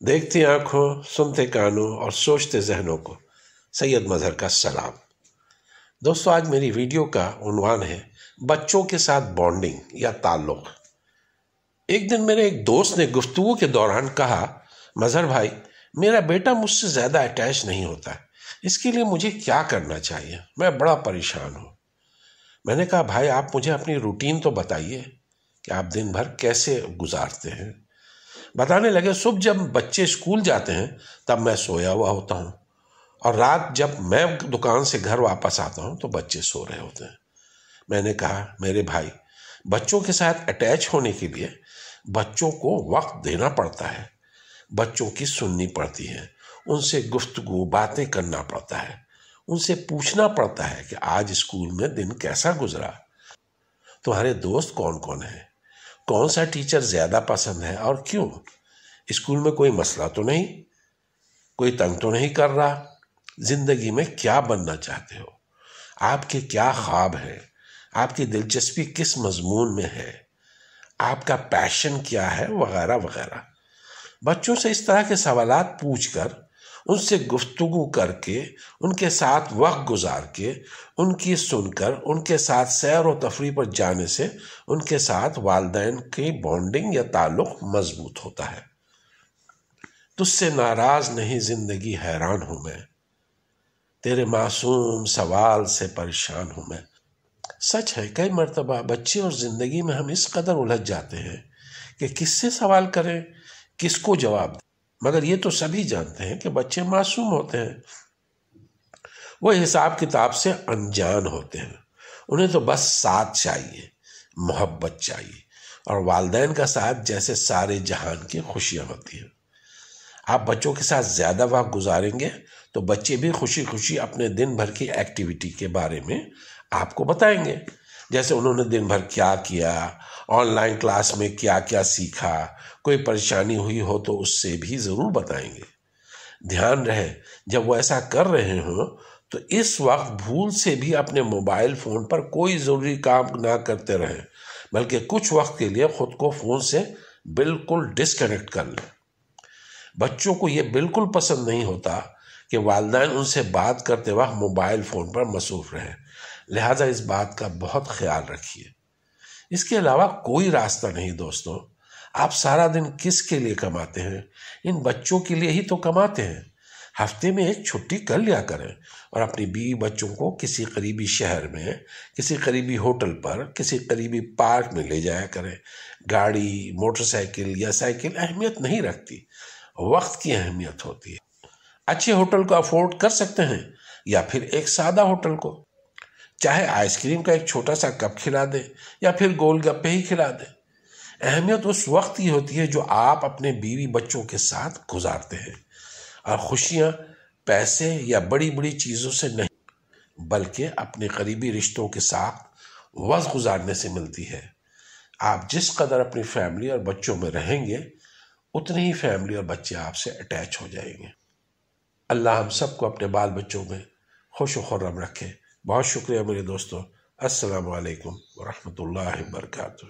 دیکھتی آنکھوں، سنتے کانوں اور سوچتے ذہنوں کو سید مظہر کا سلام۔ دوستو، آج میری ویڈیو کا عنوان ہے بچوں کے ساتھ بانڈنگ یا تعلق۔ ایک دن میرے ایک دوست نے گفتگو کے دوران کہا، مظہر بھائی، میرا بیٹا مجھ سے زیادہ اٹیچ نہیں ہوتا ہے، اس کے لیے مجھے کیا کرنا چاہیے؟ میں بڑا پریشان ہوں۔ میں نے کہا، بھائی آپ مجھے اپنی روٹین تو بتائیے کہ آپ دن بھر کیسے گزارتے ہیں۔ بتانے لگے، صبح جب بچے اسکول جاتے ہیں تب میں سویا ہوا ہوتا ہوں، اور رات جب میں دکان سے گھر واپس آتا ہوں تو بچے سو رہے ہوتے ہیں۔ میں نے کہا، میرے بھائی، بچوں کے ساتھ اٹیچ ہونے کے لیے بچوں کو وقت دینا پڑتا ہے، بچوں کی سننی پڑتی ہے، ان سے گفتگو باتیں کرنا پڑتا ہے، ان سے پوچھنا پڑتا ہے کہ آج اسکول میں دن کیسا گزرا، تمہارے دوست کون کون ہیں، کون سا ٹیچر زیادہ پسند ہے اور کیوں، اسکول میں کوئی مسئلہ تو نہیں، کوئی تنگ تو نہیں کر رہا، زندگی میں کیا بننا چاہتے ہو، آپ کے کیا خواب ہیں، آپ کی دلچسپی کس مضمون میں ہے، آپ کا پیشن کیا ہے، وغیرہ وغیرہ۔ بچوں سے اس طرح کے سوالات پوچھ کر، ان سے گفتگو کر کے، ان کے ساتھ وقت گزار کے، ان کی سن کر، ان کے ساتھ سیر و تفریح پر جانے سے ان کے ساتھ والدین کی بانڈنگ یا تعلق مضبوط ہوتا ہے۔ تجھ سے ناراض نہیں زندگی حیران ہوں میں، تیرے معصوم سوال سے پریشان ہوں میں۔ سچ ہے، کئی مرتبہ بچے اور زندگی میں ہم اس قدر الجھ جاتے ہیں کہ کس سے سوال کریں، کس کو جواب دیں، مگر یہ تو سبھی جانتے ہیں کہ بچے معصوم ہوتے ہیں، وہ حساب کتاب سے انجان ہوتے ہیں، انہیں تو بس ساتھ چاہیے، محبت چاہیے، اور والدین کا ساتھ جیسے سارے جہان کی خوشیاں ہوتی ہیں۔ آپ بچوں کے ساتھ زیادہ وقت گزاریں گے تو بچے بھی خوشی خوشی اپنے دن بھر کی ایکٹیویٹی کے بارے میں آپ کو بتائیں گے، جیسے انہوں نے دن بھر کیا کیا، آن لائن کلاس میں کیا کیا سیکھا، کوئی پریشانی ہوئی ہو تو اس سے بھی ضرور بتائیں گے۔ دھیان رہے، جب وہ ایسا کر رہے ہوں تو اس وقت بھول سے بھی اپنے موبائل فون پر کوئی ضروری کام نہ کرتے رہیں، بلکہ کچھ وقت کے لیے خود کو فون سے بالکل ڈسکنیکٹ کر لیں۔ بچوں کو یہ بالکل پسند نہیں ہوتا کہ والدین ان سے بات کرتے وقت موبائل فون پر مصروف رہیں، لہٰذا اس بات کا بہت خیال رکھیے۔ اس کے علاوہ کوئی راستہ نہیں دوستو، آپ سارا دن کس کے لیے کماتے ہیں؟ ان بچوں کے لیے ہی تو کماتے ہیں۔ ہفتے میں ایک چھٹی کر لیا کریں اور اپنی بیوی بچوں کو کسی قریبی شہر میں، کسی قریبی ہوٹل پر، کسی قریبی پارک میں لے جایا کریں۔ گاڑی، موٹر سائیکل یا سائیکل اہمیت نہیں رکھتی، وقت کی اہمیت ہوتی ہے۔ اچھے ہوٹل کو افورڈ کر سکتے ہیں یا پھر ایک سادہ ہوٹل کو، چاہے آئس کریم کا ایک چھوٹا سا کپ کھلا دیں یا پھر گول گپے ہی کھلا دیں۔ اہمیت اس وقت کی ہوتی ہے جو آپ اپنے بیوی بچوں کے ساتھ گزارتے ہیں، اور خوشیاں پیسے یا بڑی بڑی چیزوں سے نہیں، بلکہ اپنے قریبی رشتوں کے ساتھ وقت گزارنے سے ملتی ہے۔ آپ جس قدر اپنی فیملی اور بچوں میں رہیں گے، اتنی ہی فیملی اور بچے آپ سے اٹیچ ہو جائیں گے۔ اللہ ہم سب کو اپنے بال بچوں میں خوش و خرم رکھے۔ بہت شکریہ میرے دوستو۔ السلام علیکم ورحمۃ اللہ وبرکاتہ۔